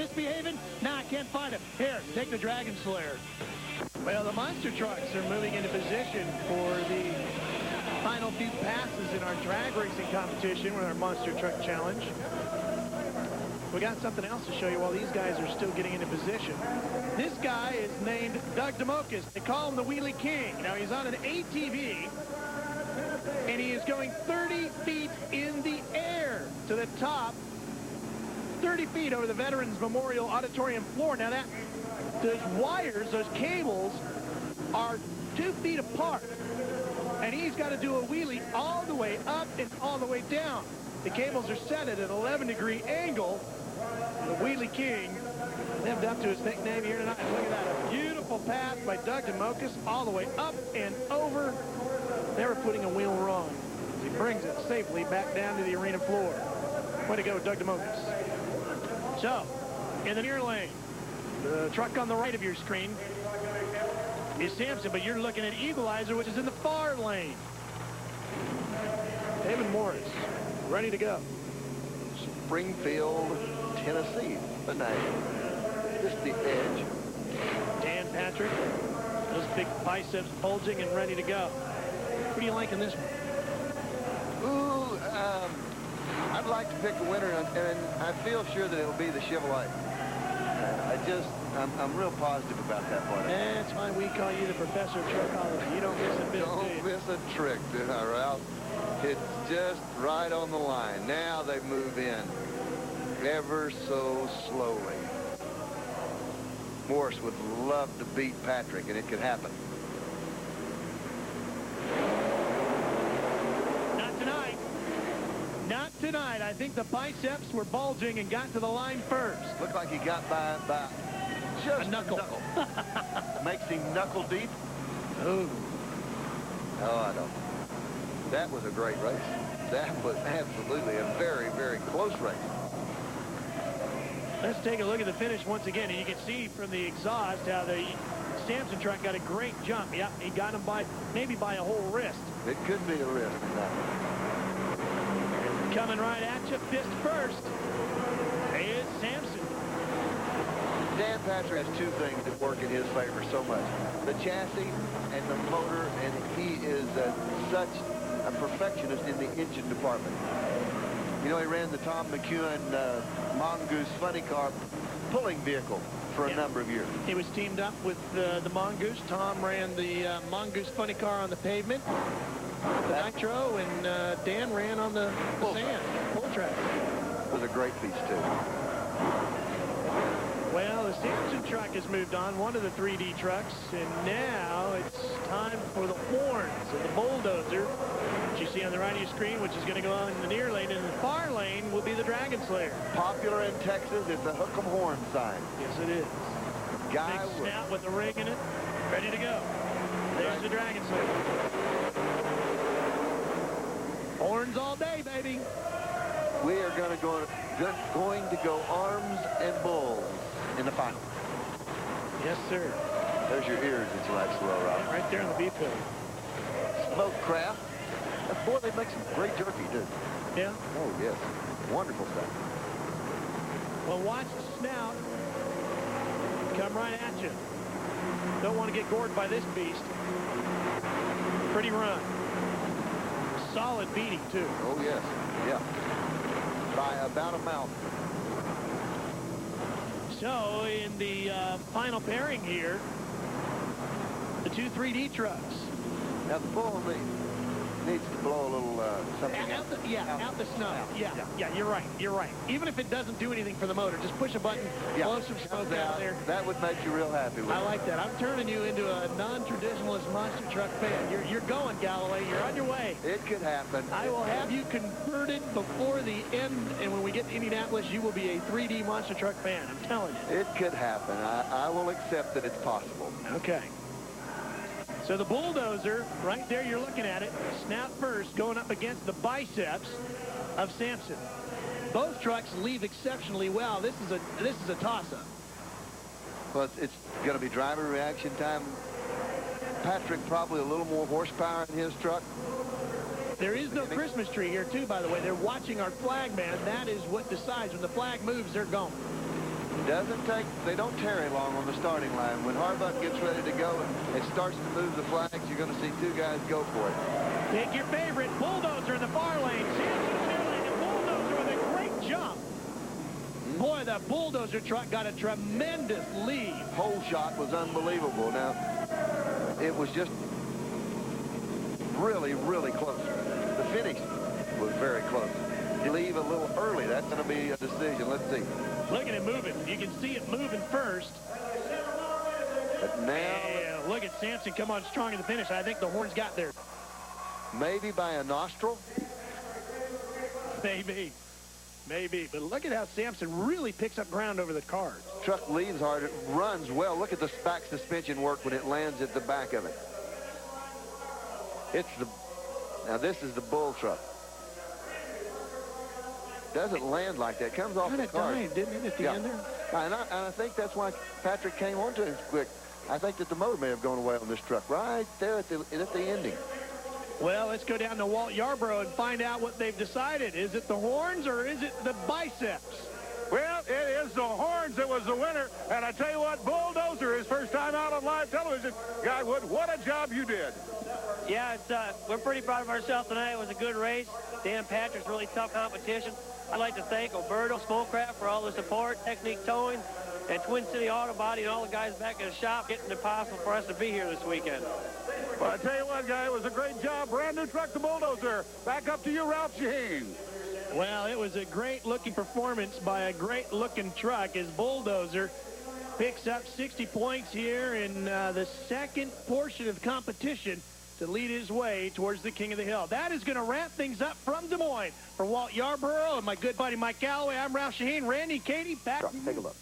misbehaving? Nah, I can't find him. Here, take the Dragon Slayer. Well, the monster trucks are moving into position for the final few passes in our drag racing competition with our monster truck challenge. We got something else to show you while these guys are still getting into position. This guy is named Doug DeMocus. They call him the Wheelie King. Now, he's on an ATV, and he is going 30 feet in the air to the top, 30 feet over the Veterans Memorial Auditorium floor. Now, those wires, those cables, are 2 feet apart, and he's got to do a wheelie all the way up and all the way down. The cables are set at an 11-degree angle. The Wheelie King lived up to his nickname here tonight. Look at that, a beautiful pass by Doug DeMocus all the way up and over. Never putting a wheel wrong as he brings it safely back down to the arena floor. Way to go, Doug DeMocus. So, in the near lane, the truck on the right of your screen is Sampson, but you're looking at Eagle-Eyzer, which is in the far lane. David Morris, ready to go. Springfield, Tennessee, the name. This is the edge. Dan Patrick, those big biceps bulging and ready to go. What do you like in this one? Ooh, I'd like to pick a winner, and I feel sure that it'll be the Chevrolet. I'm real positive about that one. That's why we call you the professor of truckology. You don't miss a bit. Don't miss a trick, Ralph. It's just right on the line. Now they move in ever so slowly. Morris would love to beat Patrick, and it could happen. Not tonight. Not tonight. I think the biceps were bulging and got to the line first. Looked like he got by just a knuckle. Makes him knuckle deep. Ooh. Oh, I don't. That was a great race. That was absolutely a very, very close race. Let's take a look at the finish once again, and you can see from the exhaust how the Sampson truck got a great jump. Yep, he got him maybe by a whole wrist. It could be a wrist in that one. Coming right at you, fist first, is Sampson. Dan Patrick has two things that work in his favor so much. The chassis and the motor, and he is such a perfectionist in the engine department. You know, he ran the Tom McEwen Mongoose funny car pulling vehicle for a number of years. He was teamed up with the Mongoose. Tom ran the Mongoose funny car on the pavement, the nitro, and Dan ran on the sand, full track. It was a great piece, too. Well, the Sampson truck has moved on, one of the 3D trucks, and now it's time for the horns of the bulldozer, which you see on the right of your screen, which is going to go on in the near lane, and in the far lane will be the Dragon Slayer. Popular in Texas, it's a hook 'em horn sign. Yes, it is. Guy big snout with a ring in it, ready to go. There's the Dragon Slayer. Horns all day, baby. We are going to go arms and bulls in the final. Yes, sir. There's your ears that you like so well, Rob. Right there on the beef hill. Smoked crab. Boy, they make some great jerky, too. Yeah? Oh, yes. Wonderful stuff. Well, watch the snout come right at you. Don't want to get gored by this beast. Pretty run. Solid beating, too. Oh, yes. Yeah. By about a mouth. So, in the final pairing here, the two 3D trucks. Now, the bull needs to blow a little something out. Out the snow. Yeah, you're right. You're right. Even if it doesn't do anything for the motor, just push a button, blow some smoke out there. That would make you real happy with it. I like that. I'm turning you into a non-traditionalist monster truck fan. You're going, Galloway. You're on your way. It could happen. I will have you converted before the end, and when we get to Indianapolis, you will be a 3D monster truck fan. I'm telling you. It could happen. I will accept that it's possible. Okay. So the bulldozer, right there, you're looking at it, snout first, going up against the biceps of Sampson. Both trucks leave exceptionally well. This is a toss-up. Well, it's going to be driver reaction time. Patrick probably a little more horsepower in his truck. There is no Christmas tree here, too, by the way. They're watching our flag man. That is what decides. When the flag moves, they're gone. They don't tarry long on the starting line. When Harbuck gets ready to go and starts to move the flags, you're going to see two guys go for it. Pick your favorite. Bulldozer in the far lane. Sampson's near lane, and Bulldozer with a great jump. Boy, the Bulldozer truck got a tremendous lead. Pole shot was unbelievable. Now, it was just really, really close. The finish was very close. You leave a little early. That's going to be a decision. Let's see. Look at it moving. You can see it moving first. But now... Yeah, look at Sampson come on strong in the finish. I think the horns got there. Maybe by a nostril? Maybe. Maybe. But look at how Sampson really picks up ground over the cars. Truck leaves hard. It runs well. Look at the back suspension work when it lands at the back of it. Now, this is the Bull truck. Doesn't land like that. Comes off the car. Kind of died, didn't it, at the end there? And I think that's why Patrick came onto him quick. I think that the motor may have gone away on this truck right there at the ending. Well, let's go down to Walt Yarborough and find out what they've decided. Is it the horns or is it the biceps? Well, it is the horns that was the winner. And I tell you what, Bulldozer, his first time out on live television. Guy Wood, what a job you did. Yeah, we're pretty proud of ourselves tonight. It was a good race. Dan Patrick's really tough competition. I'd like to thank Alberto Smokecraft for all the support, Technique Towing, and Twin City Auto Body, and all the guys back in the shop getting it possible for us to be here this weekend. Well, I tell you what, guy, it was a great job. Brand new truck, the Bulldozer. Back up to you, Ralph Sheheen. Well, it was a great-looking performance by a great-looking truck as Bulldozer picks up 60 points here in the second portion of the competition to lead his way towards the King of the Hill. That is going to wrap things up from Des Moines. For Walt Yarborough and my good buddy Mike Galloway, I'm Ralph Sheheen. Randy, Katie, back. Take a look.